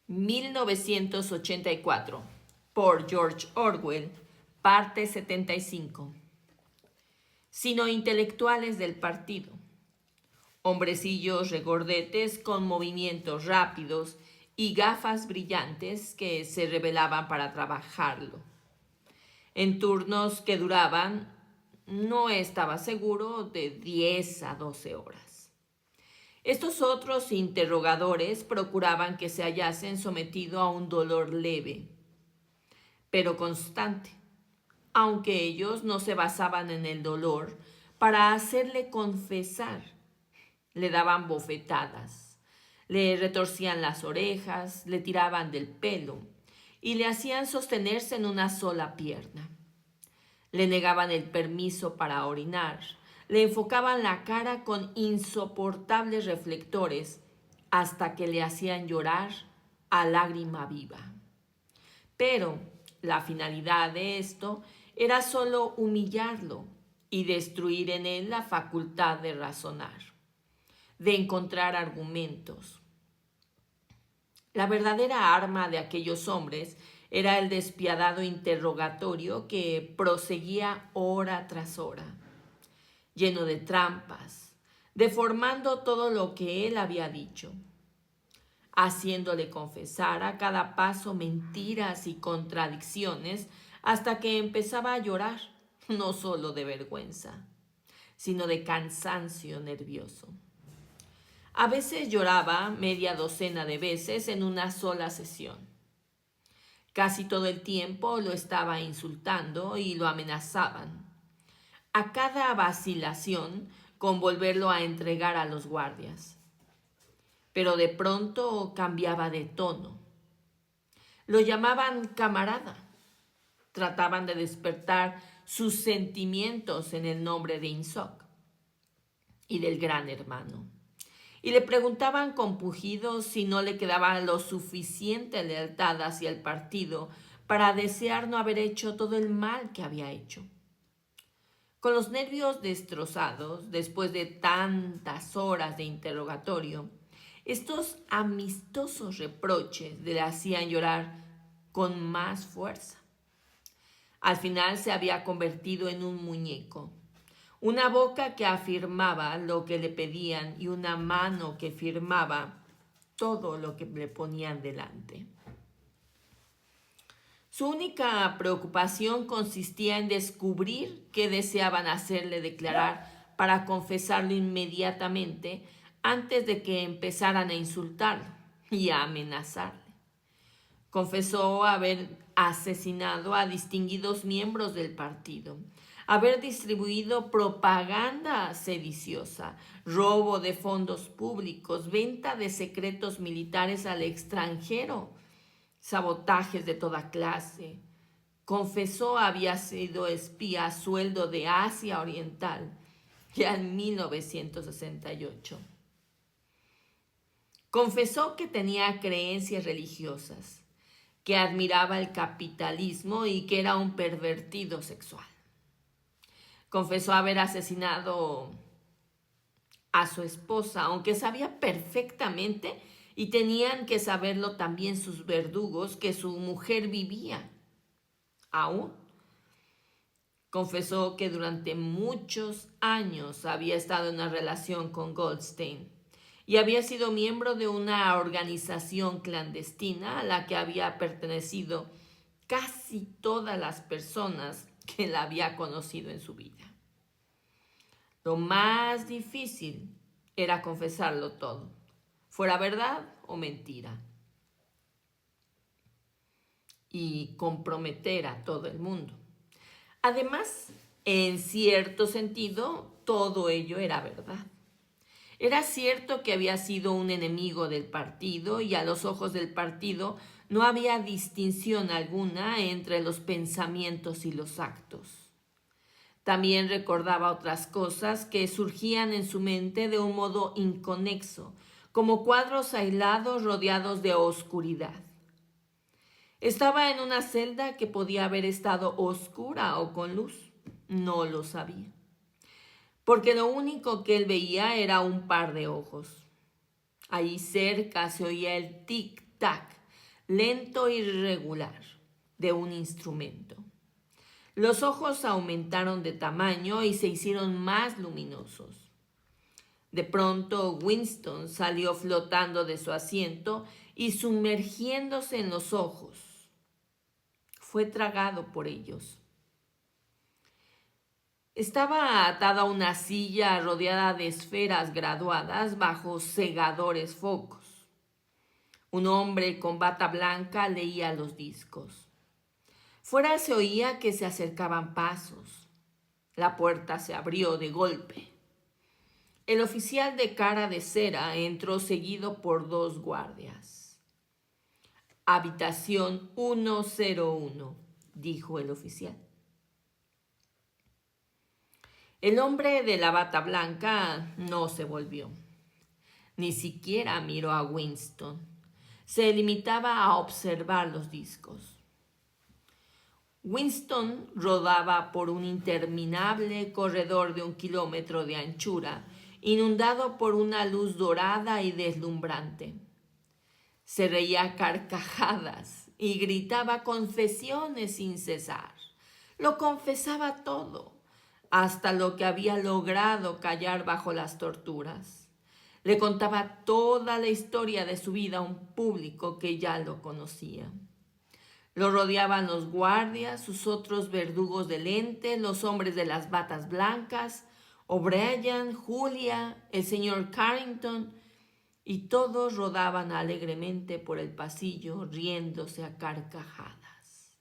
1984, por George Orwell, parte 75. Sino intelectuales del partido. Hombrecillos regordetes con movimientos rápidos y gafas brillantes que se revelaban para trabajarlo. En turnos que duraban, no estaba seguro, de 10 a 12 horas. Estos otros interrogadores procuraban que se hallasen sometido a un dolor leve, pero constante, aunque ellos no se basaban en el dolor para hacerle confesar. Le daban bofetadas, le retorcían las orejas, le tiraban del pelo y le hacían sostenerse en una sola pierna. Le negaban el permiso para orinar, le enfocaban la cara con insoportables reflectores hasta que le hacían llorar a lágrima viva. Pero la finalidad de esto era solo humillarlo y destruir en él la facultad de razonar, de encontrar argumentos. La verdadera arma de aquellos hombres era el despiadado interrogatorio que proseguía hora tras hora, lleno de trampas, deformando todo lo que él había dicho, haciéndole confesar a cada paso mentiras y contradicciones hasta que empezaba a llorar, no solo de vergüenza, sino de cansancio nervioso. A veces lloraba media docena de veces en una sola sesión. Casi todo el tiempo lo estaba insultando y lo amenazaban, a cada vacilación con volverlo a entregar a los guardias. Pero de pronto cambiaba de tono. Lo llamaban camarada. Trataban de despertar sus sentimientos en el nombre de Ingsoc y del Gran Hermano. Y le preguntaban compungidos si no le quedaba lo suficiente lealtad hacia el partido para desear no haber hecho todo el mal que había hecho. Con los nervios destrozados, después de tantas horas de interrogatorio, estos amistosos reproches le hacían llorar con más fuerza. Al final se había convertido en un muñeco. Una boca que afirmaba lo que le pedían y una mano que firmaba todo lo que le ponían delante. Su única preocupación consistía en descubrir qué deseaban hacerle declarar para confesarlo inmediatamente antes de que empezaran a insultarlo y a amenazarle. Confesó haber asesinado a distinguidos miembros del partido, haber distribuido propaganda sediciosa, robo de fondos públicos, venta de secretos militares al extranjero, sabotajes de toda clase. Confesó había sido espía a sueldo de Asia Oriental ya en 1968. Confesó que tenía creencias religiosas, que admiraba el capitalismo y que era un pervertido sexual. Confesó haber asesinado a su esposa, aunque sabía perfectamente, y tenían que saberlo también sus verdugos, que su mujer vivía aún. Confesó que durante muchos años había estado en una relación con Goldstein y había sido miembro de una organización clandestina a la que había pertenecido casi todas las personas que la había conocido en su vida. Lo más difícil era confesarlo todo, fuera verdad o mentira, y comprometer a todo el mundo. Además, en cierto sentido, todo ello era verdad. Era cierto que había sido un enemigo del partido y a los ojos del partido no había distinción alguna entre los pensamientos y los actos. También recordaba otras cosas que surgían en su mente de un modo inconexo, como cuadros aislados rodeados de oscuridad. Estaba en una celda que podía haber estado oscura o con luz. No lo sabía, porque lo único que él veía era un par de ojos. Allí cerca se oía el tic-tac lento y regular, de un instrumento. Los ojos aumentaron de tamaño y se hicieron más luminosos. De pronto Winston salió flotando de su asiento y sumergiéndose en los ojos. Fue tragado por ellos. Estaba atado a una silla rodeada de esferas graduadas bajo cegadores focos. Un hombre con bata blanca leía los discos. Fuera se oía que se acercaban pasos. La puerta se abrió de golpe. El oficial de cara de cera entró seguido por 2 guardias. Habitación 101, dijo el oficial. El hombre de la bata blanca no se volvió. Ni siquiera miró a Winston. Se limitaba a observar los discos. Winston rodaba por un interminable corredor de 1 kilómetro de anchura, inundado por una luz dorada y deslumbrante. Se reía a carcajadas y gritaba confesiones sin cesar. Lo confesaba todo, hasta lo que había logrado callar bajo las torturas. Le contaba toda la historia de su vida a un público que ya lo conocía. Lo rodeaban los guardias, sus otros verdugos de lente, los hombres de las batas blancas, O'Brien, Julia, el señor Carrington, y todos rodaban alegremente por el pasillo, riéndose a carcajadas.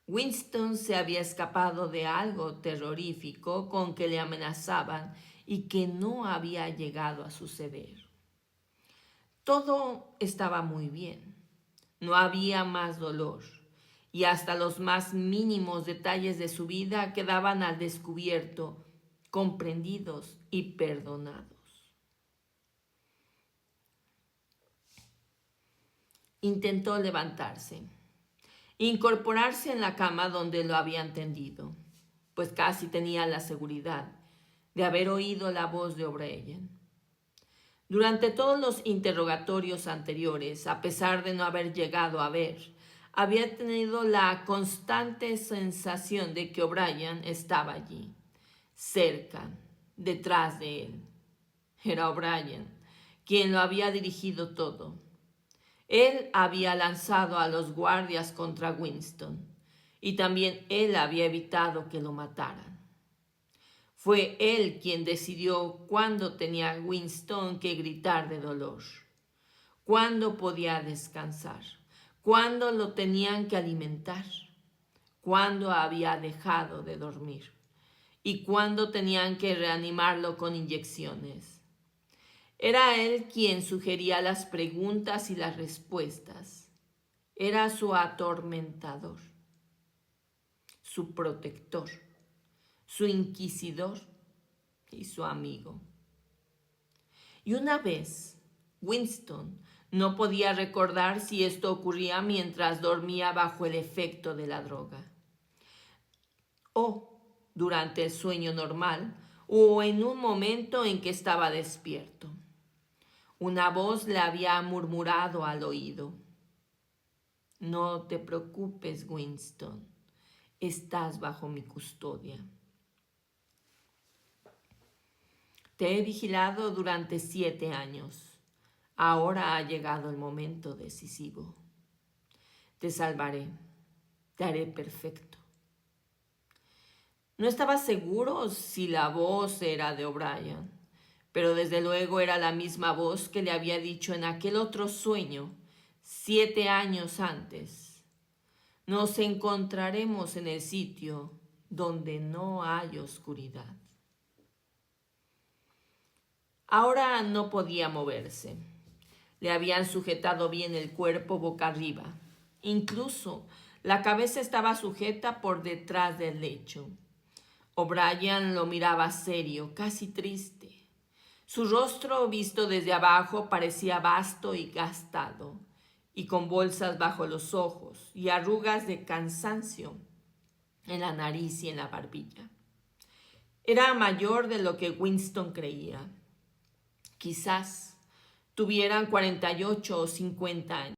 Winston se había escapado de algo terrorífico con que le amenazaban y que no había llegado a suceder. Todo estaba muy bien. No había más dolor, y hasta los más mínimos detalles de su vida quedaban al descubierto, comprendidos y perdonados. Intentó levantarse, incorporarse en la cama donde lo habían tendido, pues casi tenía la seguridad de haber oído la voz de O'Brien. Durante todos los interrogatorios anteriores, a pesar de no haber llegado a ver, había tenido la constante sensación de que O'Brien estaba allí, cerca, detrás de él. Era O'Brien quien lo había dirigido todo. Él había lanzado a los guardias contra Winston, y también él había evitado que lo mataran. Fue él quien decidió cuándo tenía Winston que gritar de dolor, cuándo podía descansar, cuándo lo tenían que alimentar, cuándo había dejado de dormir y cuándo tenían que reanimarlo con inyecciones. Era él quien sugería las preguntas y las respuestas. Era su atormentador, su protector, su inquisidor y su amigo. Y una vez, Winston no podía recordar si esto ocurría mientras dormía bajo el efecto de la droga, o durante el sueño normal, o en un momento en que estaba despierto. Una voz le había murmurado al oído: «No te preocupes, Winston, estás bajo mi custodia. Te he vigilado durante 7 años. Ahora ha llegado el momento decisivo. Te salvaré, te haré perfecto». No estaba seguro si la voz era de O'Brien, pero desde luego era la misma voz que le había dicho en aquel otro sueño 7 años antes: «Nos encontraremos en el sitio donde no hay oscuridad». Ahora no podía moverse. Le habían sujetado bien el cuerpo boca arriba. Incluso la cabeza estaba sujeta por detrás del lecho. O'Brien lo miraba serio, casi triste. Su rostro, visto desde abajo, parecía vasto y gastado, y con bolsas bajo los ojos y arrugas de cansancio en la nariz y en la barbilla. Era mayor de lo que Winston creía. Quizás tuvieran 48 o 50 años.